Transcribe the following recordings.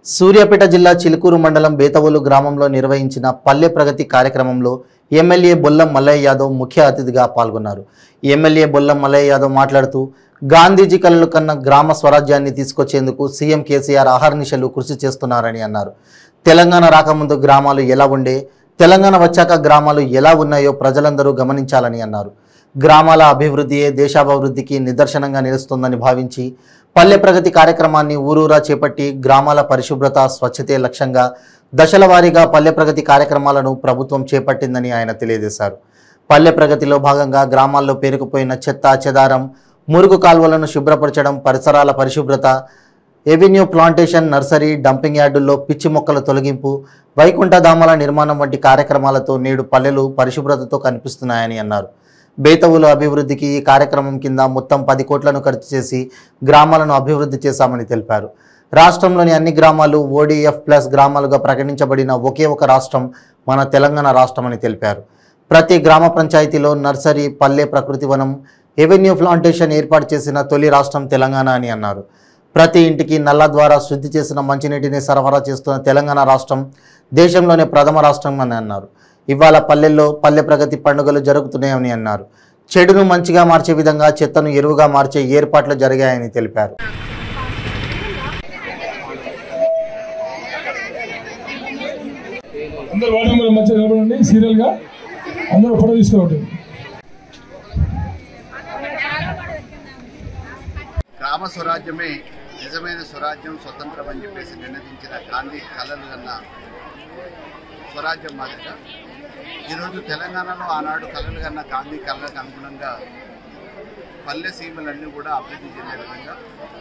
సూర్యాపేట జిల్లా చిలుకూరు మండలం బేతవోలు గ్రామంలో నిర్వహించిన పల్లె ప్రగతి కార్యక్రమంలో ఎమ్మెల్యే బొల్లం మల్లయ్య యాదవ్ ముఖ్య అతిథిగా పాల్గొన్నారు. ఎమ్మెల్యే బొల్లం మల్లయ్య యాదవ్ మాట్లాడుతూ గాంధీజీ కలలు కన్న గ్రామ స్వరాజ్యాన్ని తీసుకొచ్చేందుకు సీఎం కేసీఆర్ అహర్నిశలు కృషి చేస్తున్నారని అన్నారు. తెలంగాణ రాకముందు గ్రామాలు ఎలా ఉండే, తెలంగాణ వచ్చాక గ్రామాలు ఎలా ఉన్నాయో ప్రజలందరూ గమనించాలని అన్నారు. గ్రామాల అభివృద్ధియే దేశాభివృద్ధికి నిదర్శనంగా నిలుస్తుందని భావించి పల్లె ప్రగతి కార్యక్రమాన్ని ఊరూరా చేపట్టి గ్రామాల పరిశుభ్రత స్వచ్ఛతే లక్ష్యంగా దశల వారీగా పల్లె ప్రగతి కార్యక్రమాలను ప్రభుత్వం చేపట్టిందని ఆయన తెలియజేశారు. పల్లె ప్రగతిలో భాగంగా గ్రామాల్లో పేరుకుపోయిన చెత్త చెదారం, మురుగు కాల్వలను శుభ్రపరచడం, పరిసరాల పరిశుభ్రత, ఎవెన్యూ ప్లాంటేషన్, నర్సరీ, డంపింగ్ యార్డుల్లో పిచ్చి మొక్కల తొలగింపు, వైకుంఠధామాల నిర్మాణం వంటి కార్యక్రమాలతో నేడు పల్లెలు పరిశుభ్రతతో కనిపిస్తున్నాయని అన్నారు. బేతవుల అభివృద్ధికి ఈ కార్యక్రమం కింద మొత్తం 10 కోట్లను ఖర్చు చేసి గ్రామాలను అభివృద్ధి చేశామని తెలిపారు. రాష్ట్రంలోని అన్ని గ్రామాలు ODF+ గ్రామాలుగా ప్రకటించబడిన ఒకే ఒక రాష్ట్రం మన తెలంగాణ రాష్ట్రమని తెలిపారు. ప్రతి గ్రామ పంచాయతీలో నర్సరీ, పల్లె ప్రకృతి వనం, ఎవెన్యూ ప్లాంటేషన్ ఏర్పాటు చేసిన తొలి రాష్ట్రం తెలంగాణ అని అన్నారు. ప్రతి ఇంటికి నల్ల ద్వారా శుద్ధి చేసిన మంచినీటిని సరఫరా చేస్తున్న తెలంగాణ రాష్ట్రం దేశంలోనే ప్రథమ రాష్ట్రం అని అన్నారు. ఇవాళ పల్లెల్లో పల్లె ప్రగతి పండుగలు జరుగుతున్నాయని అన్నారు. చెడును మంచిగా మార్చే విధంగా చెత్తను ఎరువుగా మార్చే ఏర్పాట్లు జరిగాయని తెలిపారు. గ్రామ స్వరాజ్యమే నిజమైన స్వరాజ్యం, స్వతంత్రం అని చెప్పేసి నిర్ణయించిన గాంధీ కలలు కన్న స్వరాజ్యం మాదిరిగా ఈరోజు తెలంగాణలో ఆనాడు కలలు కన్న గాంధీ కళలకు అనుగుణంగా పల్లె సీమలన్నీ కూడా అభివృద్ధి చెందే విధంగా,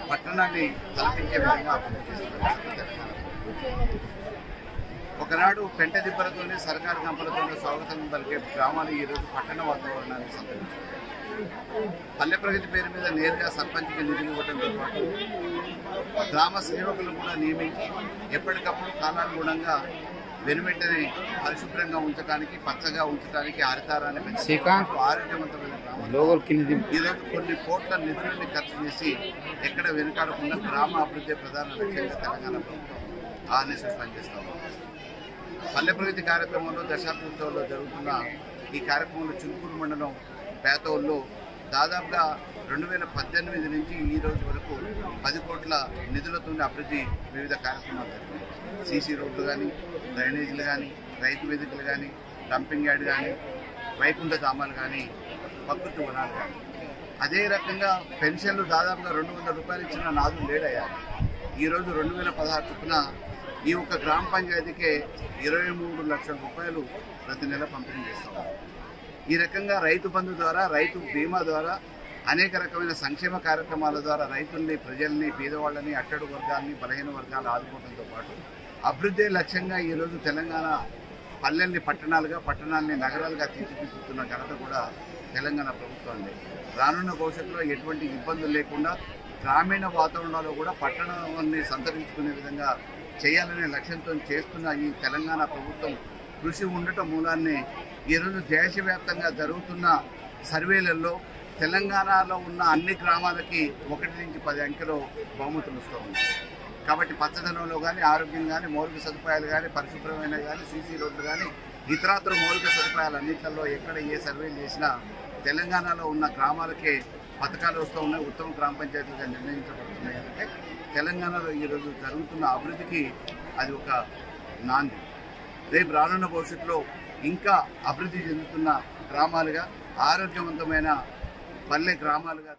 పట్టణాన్ని తలపించే విధంగా అభివృద్ధి చేస్తున్నారు తెలంగాణ. ఒకనాడు పెంట దిబ్బలతోనే, సర్కారు గంపలతోనే స్వాగతం పలికే గ్రామాలు ఈరోజు పట్టణ వాతావరణాన్ని సంతరించారు. పల్లె ప్రగతి పేరు మీద నేరుగా సర్పంచ్కి నిధులు ఇవ్వడంతో పాటు గ్రామ సేవకులు కూడా నియమించి ఎప్పటికప్పుడు కాలానుగుణంగా వెనువెంటనే పరిశుభ్రంగా ఉంచడానికి, పచ్చగా ఉంచడానికి, హరితారాన్ని పెంచి ఆరోగ్యవంతమైన గ్రామాలు ఈరోజు కొన్ని కోట్ల నిధులని ఖర్చు చేసి ఎక్కడ వెనుకాడకుండా గ్రామ అభివృద్ధి ప్రధాన లక్ష్యంగా తెలంగాణ ప్రభుత్వం ఆర్ఎస్ఎస్ పనిచేస్తాం. పల్లె ప్రగతి కార్యక్రమంలో దశాబ్దంలో జరుగుతున్న ఈ కార్యక్రమంలో చిలుకూరు మండలం బేతవోలులో దాదాపుగా 2018 నుంచి ఈ రోజు వరకు 10 కోట్ల నిధులతో అభివృద్ధి వివిధ కార్యక్రమాలు జరిగాయి. సీసీ రోడ్లు కానీ, డ్రైనేజీలు కానీ, రైతు వేదికలు కానీ, డంపింగ్ యార్డ్ కానీ, వైకుంఠధామాలు కానీ, ప్రకృతి వనాలు కానీ. అదే రకంగా పెన్షన్లు దాదాపుగా 200 రూపాయలు ఇచ్చిన నాదులు లేడయ్యారు. ఈరోజు 2016 చొప్పున ఈ ఒక్క గ్రామ పంచాయతీకే 23 లక్షల రూపాయలు ప్రతి నెల పంపిణీ చేస్తాం. ఈ రకంగా రైతు బంధు ద్వారా, రైతు బీమా ద్వారా, అనేక రకమైన సంక్షేమ కార్యక్రమాల ద్వారా రైతుల్ని, ప్రజల్ని, పేదవాళ్ళని, అట్టడు వర్గాల్ని, బలహీన వర్గాలు ఆదుకోవడంతో పాటు అభివృద్ధి లక్ష్యంగా ఈరోజు తెలంగాణ పల్లెల్ని పట్టణాలుగా, పట్టణాలని నగరాలుగా తీర్చిదిద్దుతున్న ఘనత కూడా తెలంగాణ ప్రభుత్వాన్ని. రానున్న భవిష్యత్తులో ఎటువంటి ఇబ్బందులు లేకుండా గ్రామీణ వాతావరణంలో కూడా పట్టణాన్ని సంతరించుకునే విధంగా చేయాలనే లక్ష్యంతో చేస్తున్న ఈ తెలంగాణ ప్రభుత్వం కృషి ఉండటం మూలాన్ని ఈరోజు దేశవ్యాప్తంగా జరుగుతున్న సర్వేలలో తెలంగాణలో ఉన్న అన్ని గ్రామాలకి 1 నుంచి 10 అంకెలో బహుమతులు వస్తూ ఉన్నాయి. కాబట్టి పచ్చదనంలో కానీ, ఆరోగ్యం కానీ, మౌలిక సదుపాయాలు కానీ, పరిశుభ్రమైన కానీ, సీసీ రోడ్లు కానీ, ఇతరాతర మౌలిక సదుపాయాలు అన్నింటిలో ఎక్కడ ఏ సర్వేలు చేసినా తెలంగాణలో ఉన్న గ్రామాలకే పథకాలు వస్తూ ఉన్నాయి, ఉత్తమ గ్రామ పంచాయతీలుగా నిర్ణయించబడుతున్నాయి. అంటే తెలంగాణలో ఈరోజు జరుగుతున్న అభివృద్ధికి అది ఒక నాంది. రేపు రానున్న భవిష్యత్తులో ఇంకా అభివృద్ధి చెందుతున్న గ్రామాలుగా, ఆరోగ్యవంతమైన పల్లె గ్రామాలుగా